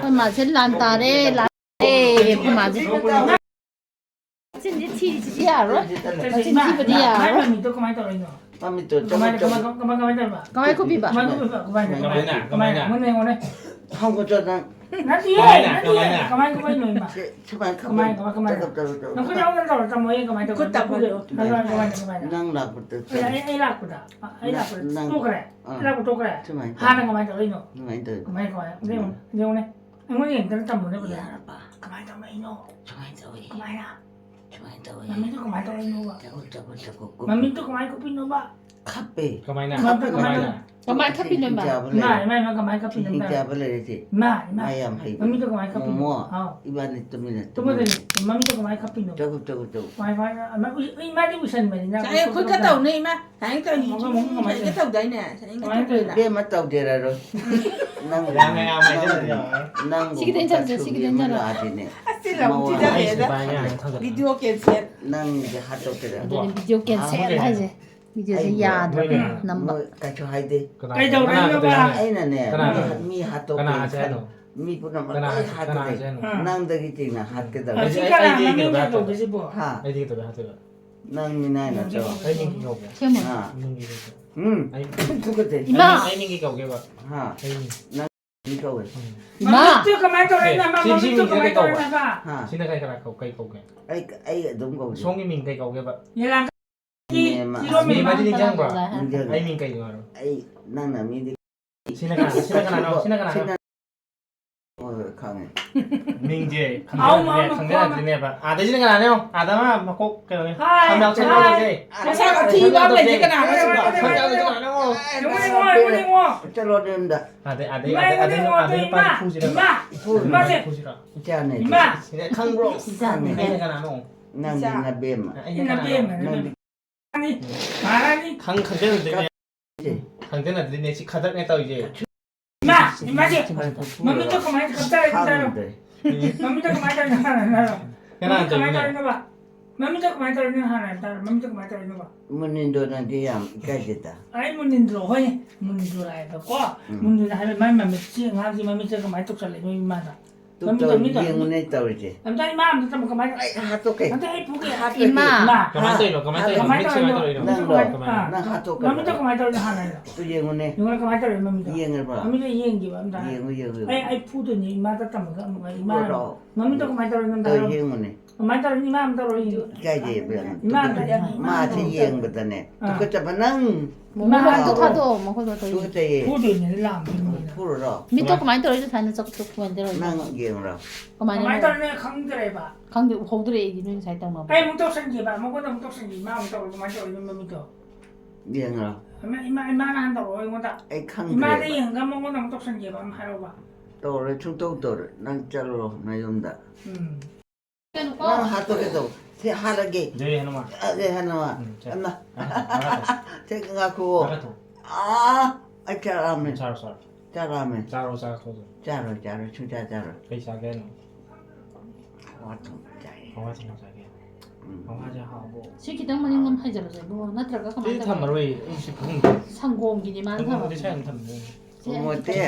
맛을 난다래 난다래 그 맛이 진짜 티지 알아? 진짜 티지 알아? Mami tu Kamay có bị bạn không có cho nó chứ bạn không năng là một từ Mami tu kamay ko pinuba. 카페 Kamay na. Kamay ka pinuba. Mai kamay ka pinuba. hindi pala rin Mai. ayam hay Mami tu kamay ka pinuba. iba nito minute Tumutin. Mami tu kamay ka pinuba. 저거 Mai mai di usan mai na. Saya khối cái tàu này mà, thấy tàu gì chứ cái tàu đấy nè, thấy cái tàu này là. 왜 맞다고 되라로 năng năng 시기 괜찮죠? 시기 괜찮아. 아디네 Xin lỗi chị ra về đó. Video kiện xét. năng 이제 핫도그 되라 너는 비디오 게임 세 하지. 비디오 야 넘버. 같이 하이데 Kay daw rin mo ba? 아이나네 미 핫도그 Kana aja no. 미 보나 Kana 핫도그 aja no. năng 되기 때문에 핫게다 Kasi ka lang namin dito kasi po. 하 Ay di kita bahas itu. năng 미나이나 저 Ay minggi kau ke? 제목. 하 Minggi itu. 응 그거대 이마. Ay minggi kau ke ba? 하 Ay minggi. 이거 왜 이마. Mami tu kamay to rin na. Mami tu kamay to rin na ba? 하 Sino kay kana kau kay kau ke? 아이 너무 거기 Songi ming kay kau ke ba? Yalang 네, 마. Sino May may madinig dyan ba? 문제는 Ay ming kay ngaro. 아이 나나 미디 Sino kana no? Sino kana no? 강해 Mingje. Aum, Kangga din ba? Ada sino kana no? Ada ma makok kay no. Hi. Hamyak channel ni. Mà sao có thi bao này chứ cái nào nó sẽ bảo. Kangga din kana no. Yung mo. 잘로 된다 Ada pa fusira. Fusira. 있잖아 Ima. Sino kang bro. 이상해. Ay kana no. 난 뱀 Ay Yung kana nabiyem. no. Marani. 강대는 되네. 강대는 되네. 시 카드 냈다 이제. Ima. Ima si. Mami tu kamay to kapta rin tayo. Mami tu kamay to rin na. Mami tu kamay to rin na ba? Mami tu kamay to rin na. Mami tu kamay to rin na ba? 문인도는 뒤야 가지다 Ay munindro hoy. Munindro ay ba ko. Munindro ay may mami si ngasi mami tu kamay to sa lemi mana. 또 이행운에 떠오르지 Am tayo ma'am, dito mo kamay. 아이 핫도그 Am tayo pugi. 이마. 가만 써 이러. 가만 써 이러. Kamay to 믹스 rin. 가만 이러. 난 핫도그 Mami tu kamay to rin na. 또 이행운에 Yung kamay to rin mami. 이행을 봐 Mami tu iyeng di ba? Am tayo. 이행을 Ay puto ni mata tama ka mga ima. 뭐로 Mami to kamay to rin ng 또 taro. 이행운에 Kamay to rin ni ma'am to rin. 가지 뱀 Ima. 마치 이행보다네 또 그자바낭 뭐 먹어도 타도 먹어도 더. 또 그때 Puto ni lam. 풀어라 밑도 그만 떨어져 사는 적적 만들어. 난 이행으로 그만. Kamay to rin 강들에 봐. 강대 호들의 얘기는 잘 땅나 봐. Ay mo to sanji ba? Mo ko na mo to sanji. Ma'am to kamay to rin mami to. 이행으로 Ima na handa ro mo ta. 아이 Ima 강들 rin yung gamo ko na mo to sanji ba? Mahalo ba? 또래 충동도를 난 잘로 나 용다 난 어. 핫도그도 하라게 저희 하나만. 네 하나와 자. 엄마 알았어. 생각하고 알았어. 잘하면 잘했어. 잘하면 잘했어. 잘했어. 잘해 진짜 잘해 그이 사게. 와도 잘해 영화 좀 사게. 영화 좀 하고. 시키 때문에 건 하잖아. 뭐 나트라가 이 그만. 탐마로이 20분. 상공기니만 그거 사. 차이 탐. 어때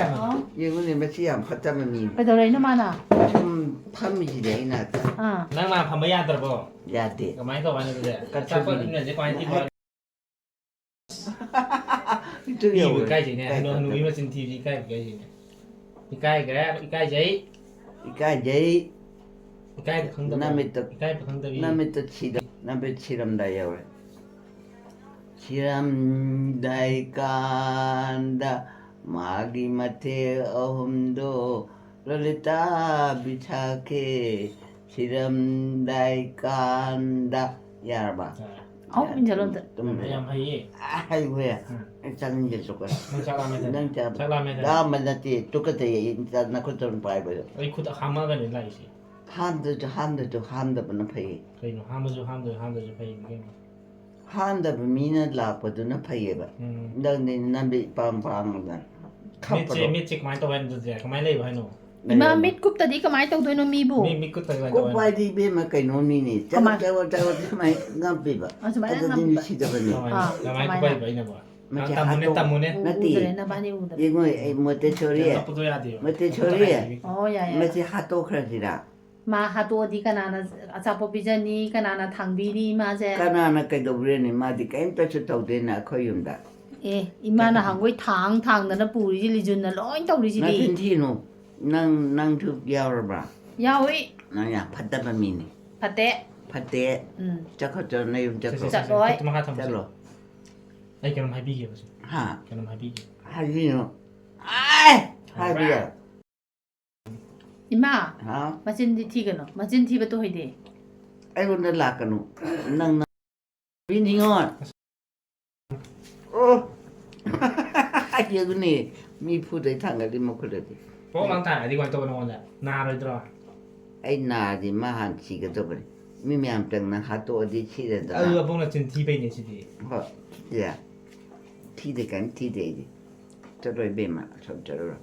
이거는 몇이야 하다면 미 배달에 있는 많아. 좀 판미지래 이나다 아. 낭만 밤에 야더버. 야대 그만이 거 많이 그래. 까고 있는 이제 관이 뭐. 이쪽에 이 까지네. 너 누이 무슨 TV 까지네. 이까이 그래. 이까이 제이. 이까지 이까이 강도. 남의 또 이까이 강도이. 남의 또 치다 남의 치람다 여월 치람다이 간다 마기 마테 어흠도 롤리타 비차케 치람다이 간다 야봐 어, 민절한데. ям 하이. 아이고야 짱 이제 조금 잘라면 난 돼. 잘라면 돼. 나 만났지 똑같아 인자 나 그런 바이블 이 쿠다 하마가 내 라이시. 한도 보는 파이 그리고 하무주 파이 이게. 한도 미는 라포도는 파이바 너네 남비 빵빵다 미치 그만 또 하는 데 그만 레이 하노. 이마 밑굽 따디 그만 또 되는 미부. 미 끝에 가. 꼭 바이디 베마 까이노니니 짜짜와 짜와 좀 감비바 아, 좀 많이 아저님 시도버니 가만 그 바이 바이나 봐. 맞지 따문에 하도 따문에. 나띠. 우드래 나반이 우드래. 이거 모태초리에 떡부도 해야 돼요. 모태초리에 야야. 맞지 하도 그러지라. 마 하도디 까나나 아차포 비자니 까나나 당비니 마제. 까나나 그래도브레니 마디 게임도 쳐도되나 거윤다. 에 이마나 한국이 탕탕나나 뿌리지 리준나 로인 나 떠리지리. 펜티노 낭 야워봐. 야위 나야 팥다바미니. 파테. 팥대 자커저 내용 자커. Rồi. 또 막아 잘로. 아이 그럼 하비게 보세요. 하. 그럼 하비게. 하지노. 아이 하비야. 이마 하. 마진디 티가노. 마진디 베토 헤데. 아이고 나 라카노. 낭 빈징원. 오. 여기니 미푸데 당가리 먹으려지. 뭐 많다. 어디 관또 나오냐. 나를 들어. ai nà thì mà hàn chỉ cái tôi vậy mi mi am chẳng là hạt tôi đi chi rồi đó 봉나 진 티베이네 시디. họ dạ thi để cánh thi để đi cho rồi bên mà xong cho rồi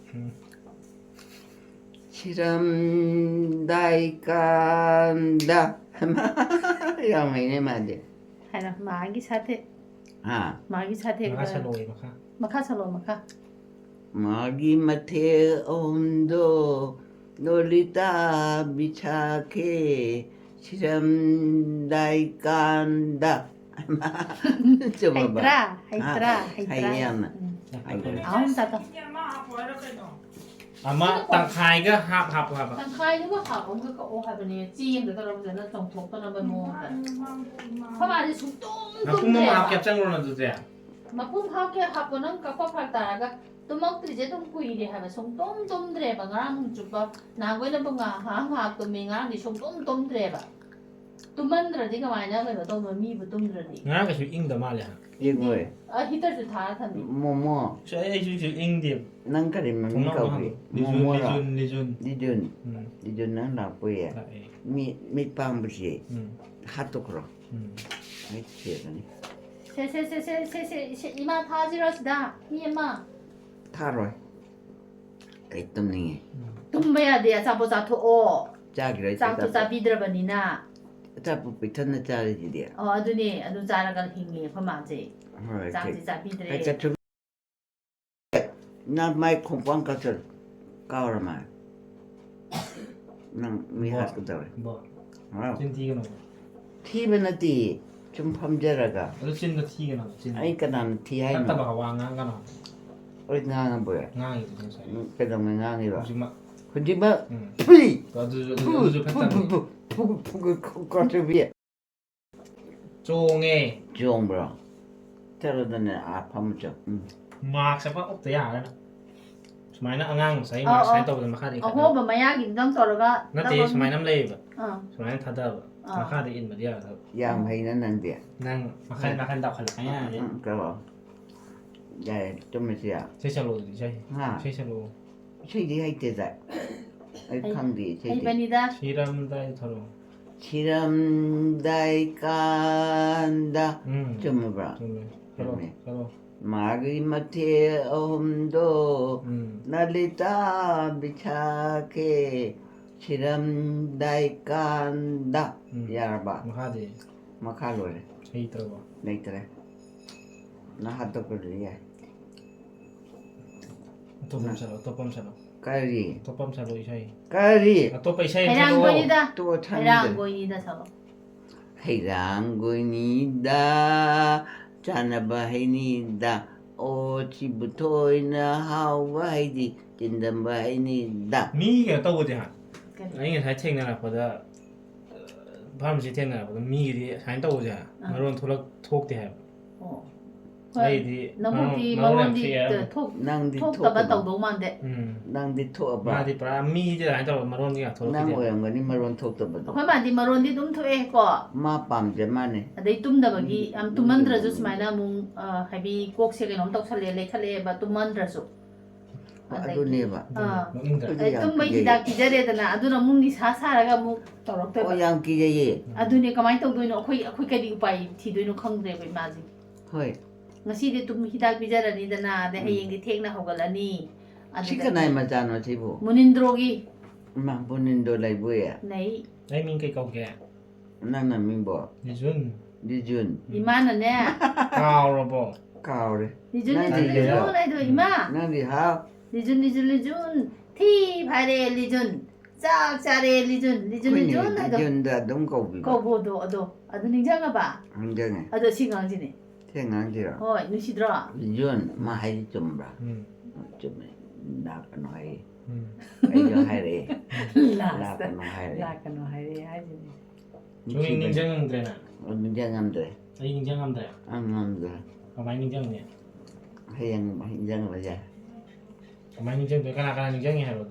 chiram daikanda ya mày này mà đi 하나 마기 사테. à 마기 사테. 나가 샬로이 마카. 마카 살로 마카. magi mathe ondo nolita bichake chiram daikanda coba 하이트라 하이트라 하이트라. 하이야마 아웅 사다. 아마 땅카이가 합. 당카이 누가 하고 그거 오 하더니 찌인데 떨어지는 좀 독도는 뭐 파마지 숨뚱 나 꿈만 합격장으로는 주세요. 마품 하게 하고는 갖고 팔다가 또 먹들이 좀 구이리 하면 송똠똠 드레바 나랑 주바 나고는 뭔가 하하 또 민가랑 송똠똠 드레바 또 만들어 네가 많이 하면 또 미부 똠드러니 nga cái chữ in đó mà liền. yên người 아 히터즈 다 탄디 momo Sẽ chữ in điểm. nang cái gì mà Cũng mi nó cầu mà gì đi momo là dun. đi dun nang là quê à Lại. mi pang b지 hạt tôi rồi mấy chuyện này 세세세세세세 이마 타지러시다 이마 tha rồi cái tâm này tum배야 돼 자보자 토오 cha cái đấy 짱또 자비드러버니나 cha phụ bị thân là cha là gì đấy 아두니 아두 자라가 힘이 그만지 rồi cái 짱지 자비드레 cái chất chúng na mai không quan cao chân cao rồi mà nang mi hạt cái rồi 뭐. wow 진 티가 나와. thi bên là tí chúng phẩm ra ra 너 찐도 티가 나와. 찐. ai cái nào thi hay 딱 mà 봐봐 왕한 거 나와. ôi ngang bữa ngang 이제 진짜. cái đồng ngang đi rồi 지금 막.คนที่บ้า 응. พุ้ย 나도 พุ้ 팬텀. ก็จะเบีย 종에 จงบรอแต่เราเนี่ยอาพามจับ 막 sabah 없대야 알아. 스마이나 앙앙 사이 막 사이 또 막 하디. 어호 뭐마야기 좀 떨어가 나티 스마이나 레이브. 어 스마이나 타다. 막 하디 인 말이야. ยามให้นั่นนั่นเดีย 난 막한 다 칼 아니야. ก็บอกใหญ่จมไม่เสีย 세샬로 제. ห้า 세샬로. ช่วยดีให้เจใจไอ้คำดีช่วยดี 이번이다 시람다이 더러. ชิรัมได้กันดา จมบรอ 정말. 더러. 더러. มากิมาเทอมโด นาลิตาบิชาเคชิรัมได้กันดายาบะ 막 하디. มาฆ่าเลย 제이 들어봐. ในตระนะฮัตตกเรีย 또 범사로. 또 범사로. กะรี 또 범사로 이샤이. กะรี 또 빠이샤이. 해랑 보이다 ตัวท่าน 해랑 보이다 서로 ให้รางกุนีดาจานะบะให้นีดาโอชิบุโทยนะฮาวไว้ดิจินดัมบะให้นีดา 미게 떠보지 한. 아니 잘 챙겨나 보다. 바람지 챙겨나 보다 미게 잘 떠보지 한. 마론 토락 톡대 해. 어 아이디. 너무디 마론디 톡 นั่งดิ 톡 โท ตะบะตอกโดมันเด นั่งดิโทบะ 마디 브라 미게 잘 떠. 마론이가 นั่ง 토락. เวงวันนี้มาโรนโทตบะ ค่อยมาดิมาโรนดิตุ้มถวยก็ มาปั๊มจะมาเนี่ย ได้ตุ้มดะบะกีอัมตุ้มมันดระจุสมัยนะมุงให้บีกกเสกน้องตอกทะเลเลยทะเลบะตุ้มมันดระจุ อะดูเนี่ยบะ 먹는다.ตุ้มไปฮิดากิจเรดนะอะดูนะมุงนี่ซาๆแล้วก็มุงตอกต โอ้ บะ ยังกี่เย่ อะดูนี่ก็ไม่ต้องดูนี่ค่อยก็ดีอุปายที่ดูนี่คงเดไปมาจิ เฮ้ย ngasi di tum hidak bijarani dana de hayeng di thekna hogalani ชิคกันายมาจานว่าชิบุ munindrogi มาบุนินโดไลบุยอ่ะ nei 아이 민게 거게. นั่นน่ะมิงบอก 니준. 리준 이마는 내. ကောင်းတော့ပေါ့ 가오래 리준 난 리준 리준 리준. 아이도 이마. 난리 하오 리준 리준 리준 티 바레 리준 짝짜레 리준 리준 리준 아이도 리준다 동거비 거보도 어도 아도 닝장가 봐. 한장에 아도 신강지네. 생강지라 어 누시더라. 리준 마하이 좀라 อืม 좀 나가노이 อืม 아이저 하래 라스다. 나가노 하래 라카노 하이리 하이지. ဂျိုးနင်းချမ်းတယ်နာ 민장함들 အဲ့ဒီနင်းချမ်းတယ် 안함들 အမိုင်းနင်းချမ်းနေ 하양 민장 맞아 အမိုင်းနင်းချမ်းတယ်ခဏခဏနင်းချမ်းနေဟဲ့လို့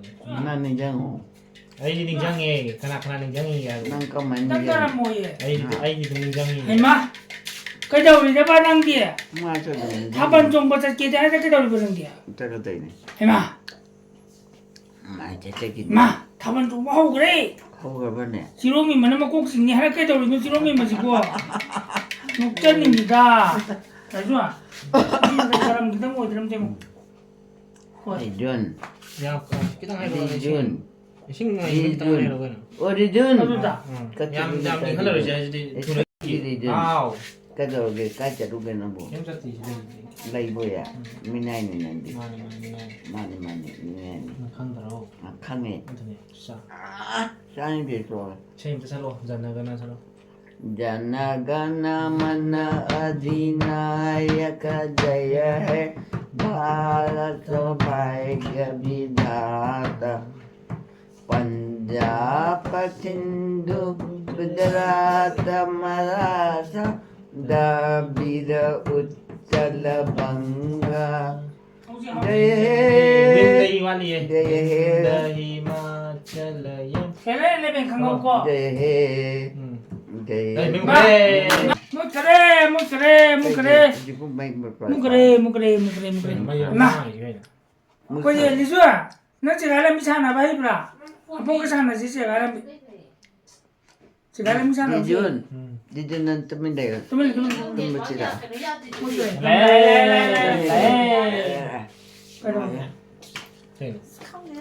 난 민장 အဲ့ဒီနင်းချမ်းနေခဏခဏနင်းချမ်းနေရတယ် 난 까만 딱따라 민장 뭐예 အဲ့ဒီနင်းချမ်းနေ 임마 그저 우리 내 반항기 마셔도 하반 정보자 기대하자 그저 우리 그런 게 따라다니네 임마 많이 재택이 임마 답은 좀 하고 그래 하고 가네 지롬이 뭐냐면 꼭 승리 할 게도 우리 지롬이 마시고 목자님이다 잘 좋아 이 사람 기도 뭐 이러면 되고 리준 ရောက်ကိတန်းဟဲ့လို့ရှင်း 리준 ရှင်းနေကိတန်းဟဲ့လို့ကတော့ 리준 어두다 얌얌 니 할로 이제 둘이 리준 아우 까다로게 까자루게는 뭐 얌자티 이제 라이브야 미나이는데 많이 많이 미나이 간다로 아 강해 인터넷 진짜 짱이 됐어 체임도 살로 잔나가나 살로 जनगण मन अधिनायक जय है भारत भाग्य विधाता पंजाब सिंधु गुजरात मराठा द्रविड़ उत्कल बंगा जय 민다이 완리에 जय हे हिमाचलयम 걔네 내면 강하고 जय हे जय 아니 हे 멤버래 뭐 그래 뭐 그래 뭐 그래 지금 마이크 뭐 그래 뭐 그래 뭐 그래 뭐 그래 임마 거기 리수야 너 지금 알람 미사나 봐 이브라 보고 사나 지금 알람 지금 알람 미사나 리준 리준은 뜸인데요 뚜밀 뚜밀 뜸묻지라 레레레레레 그래 그래 네. 스카우네.